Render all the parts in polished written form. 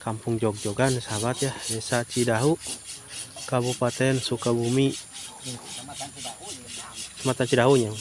Kampung Jogjogan sahabat ya, Desa Cidahu, Kabupaten Sukabumi, Kecamatan Cidahunya.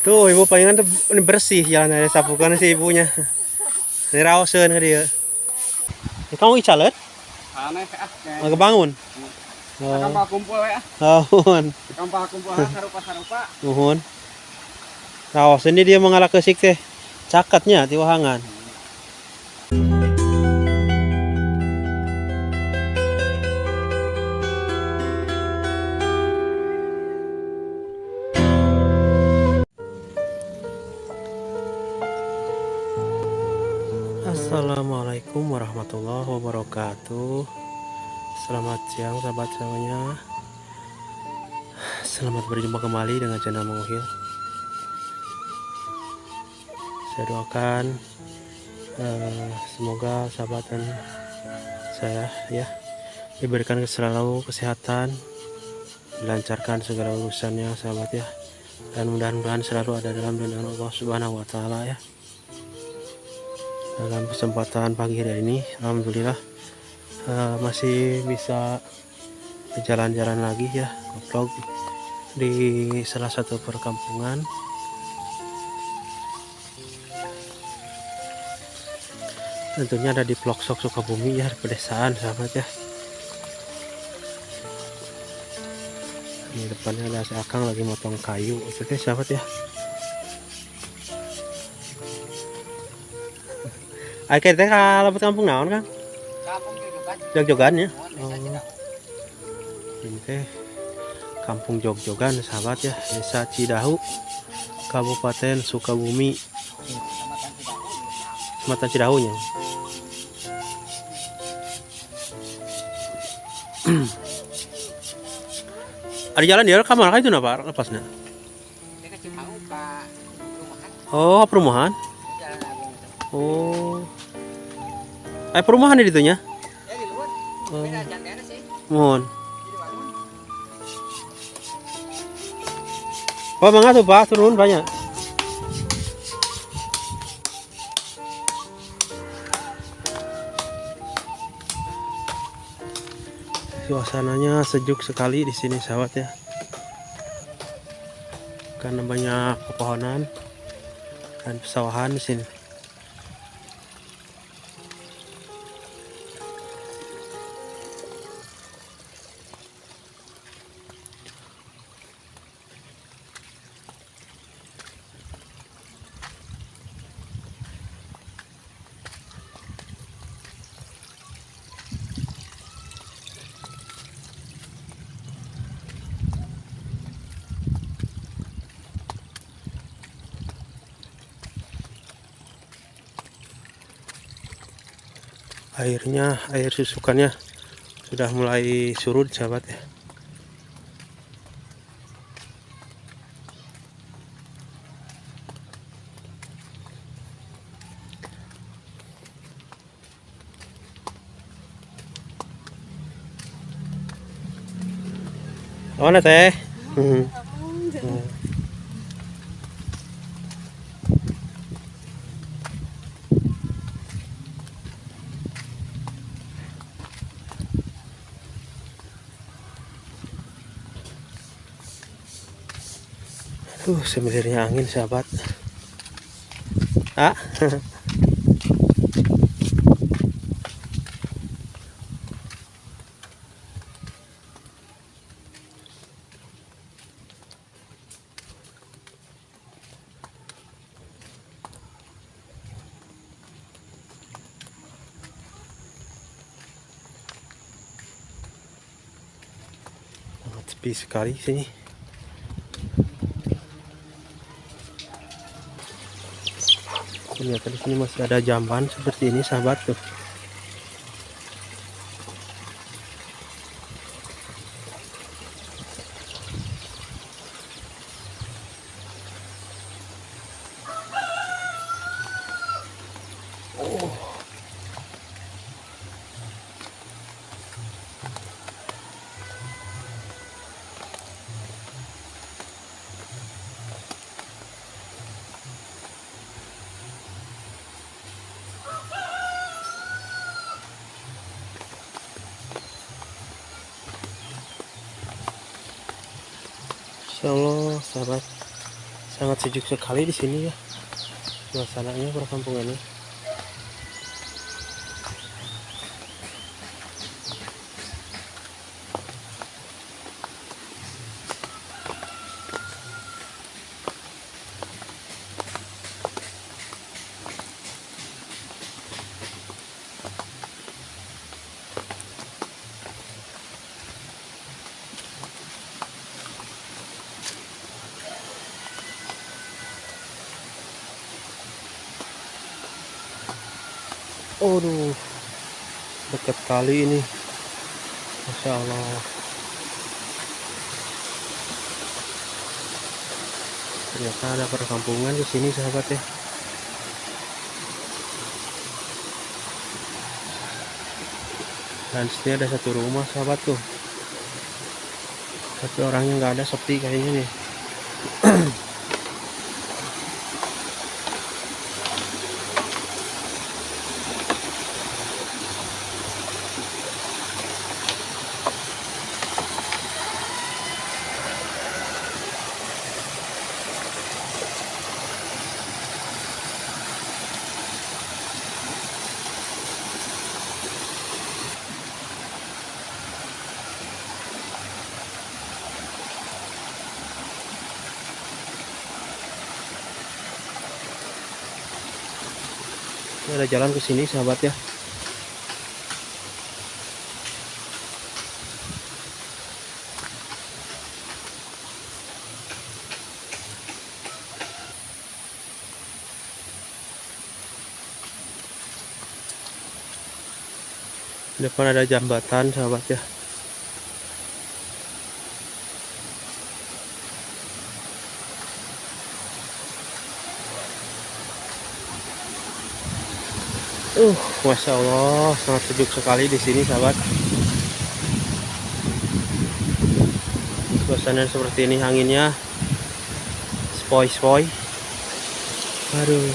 Tuh ibu palingan tuh ini bersih jalan ada sapukan si ibunya. Ini raoseun ke dia. Kamu icalet? Aneh Kebangun. Kampah kumpul ya. Nuhun. Kampah kumpul sarupa-sarupa. Nuhun. Raoseun ini dia mengalah kesik teh. Cakatnya ti wahangan. Assalamualaikum warahmatullahi wabarakatuh. Selamat siang sahabat semuanya. Selamat berjumpa kembali dengan channel Mang Uhil. Saya doakan semoga sahabat dan saya ya diberikan selalu kesehatan, dilancarkan segala urusannya sahabat ya, dan mudah-mudahan selalu ada dalam lindungan Allah Subhanahu wa taala ya. Dalam kesempatan pagi hari ini alhamdulillah masih bisa berjalan-jalan lagi ya, vlog di salah satu perkampungan. Tentunya ada di Pelosok Sukabumi ya, di pedesaan sahabat ya. Di depannya ada si Akang lagi motong kayu itu teh sahabat ya. Akhir teh kalau kampung naon Kang? Kampung Jogjogan ya. Oh. Ini teh Kampung Jogjogan sahabat ya, Desa Cidahu, Kabupaten Sukabumi, Kecamatan Cidahunya. Ada jalan dia kamar itu napa lepasnya? Oh, perumahan. Oh. Perumahan di itunya? Ya di luar. Oh. Beda jandana sih. Mohon. Pak mangga tuh Pak, turun banyak. Suasananya sejuk sekali di sini sahabat ya. Karena banyak pepohonan dan pesawahan di sini. Air susukannya sudah mulai surut sahabat ya. Mana teh? Sebenarnya angin sahabat. Ah. Sangat sepi sekali sini. Ternyata di sini masih ada jamban seperti ini sahabat tuh. Masya Allah, sahabat, sangat sejuk sekali di sini ya suasananya perkampungannya. Aduh, dekat kali ini, Masya Allah. Ternyata ada perkampungan di sini, sahabat ya. Dan sini ada satu rumah, sahabat tuh. Tapi orangnya nggak ada, sepi kayaknya nih. Ini ada jalan ke sini, sahabat ya. Di depan ada jembatan, sahabat ya. Masya Allah, sangat sejuk sekali di sini, sahabat. Suasana seperti ini, anginnya spoi-spoi. Aduh.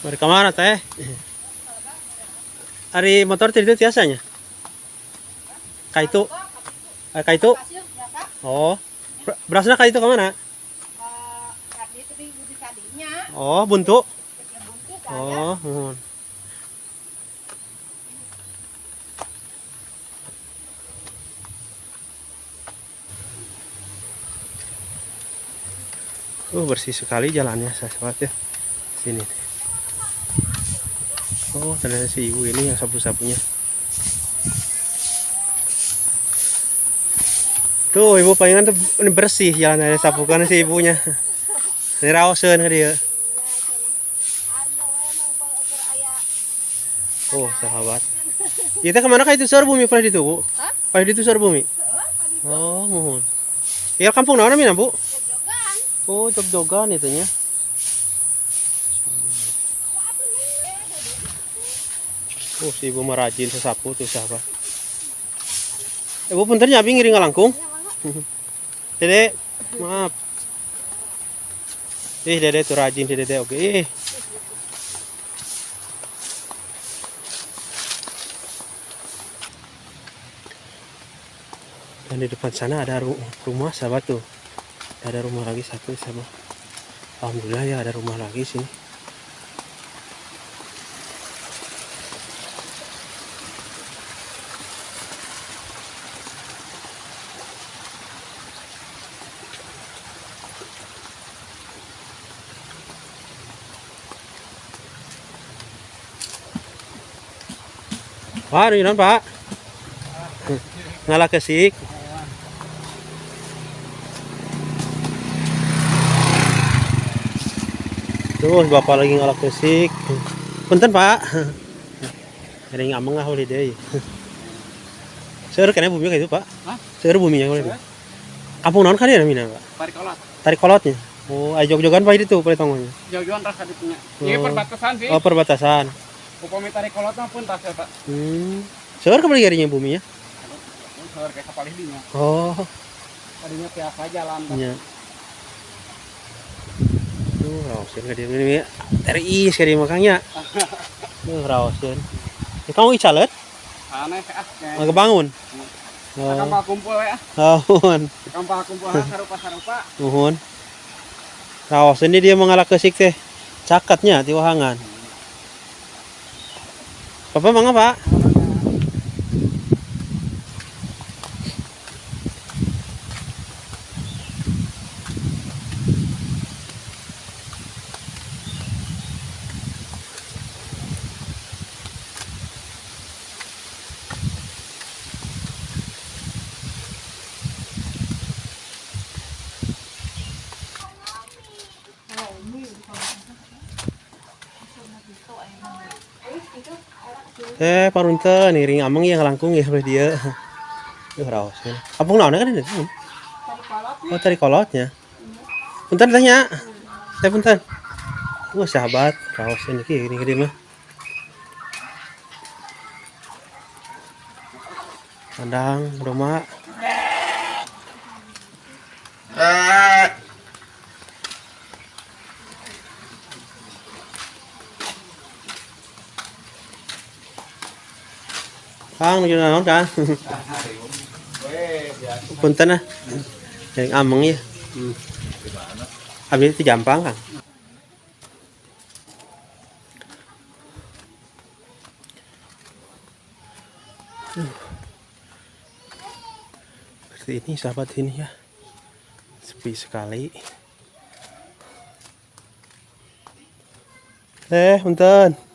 Mari kemana teh? Hari motor itu biasanya? Kaitu, kaitu. Oh, berasnya kaitu kemana? Oh, buntu. Oh, mohon. Bersih sekali jalannya, sahabat ya. Sini. Oh, ternyata si ibu ini yang sapu-sapunya. Tuh, ibu palingan tuh ini bersih jalannya, sapukan si ibunya. Ini raoseun ke dia. Oh, sahabat. Kita kemana kah itu sor bumi pada itu, Bu? Pada itu sor bumi. Oh, mohon. Ya kampung mana mina, Bu? Oh, jog-jogan itunya. Oh, si ibu merajin sesapu tuh, sahabat. Ibu punten nyabi ngiring ngalangkung. Dede, maaf. Dede tuh rajin, dede oke. Dan di depan sana ada rumah, sahabat tuh. Ada rumah lagi satu, sahabat. Alhamdulillah ya, ada rumah lagi sini. Wah, ini Pak. Ngalah kesik. Tuh, Bapak lagi ngalah kesik. Punten, Pak. Ada yang ngameng ah oleh deh. Seur kena bumi kayak itu, Pak. Hah? Seur buminya oleh itu. Kampung naon kan ya namanya, Pak? Tarik kolot. Tarik kolotnya. Oh, ayo jog-jogan Pak itu pada tongolnya. Jauh-jauhan rasa dipunya. Ini perbatasan sih. Oh, perbatasan. Upami tarik kolot mah pun rasa, Pak. Seur kembali harinya buminya. Seur kayak kapal hidinya. Oh. Tadinya biasa jalan, Pak. Iya. Raosin ka dia ini TRI sekali makanya. Raosin. Kamu icalet? Aneh ah. Kebangun. Kampal kumpul ya. Nuhun. Kampal kumpul sarupa-sarupa. Nuhun. Raosin ini dia mengalah kesik teh. Cakatnya di wahangan. Papa mangga, Pak? Parunten nih ring ameng yang langkung ya oleh dia. Duh raos. Kampung naon kan ini? Oh, tari kolotnya. Punten tanya. Saya punten. Wah, sahabat, raos ini gini mah. Kandang domba. Kang, nuju naon, Kang? Punten ah. Yang ameng ya. Abis itu gampang, Kang. Seperti ini sahabat ini ya. Sepi sekali. Punten.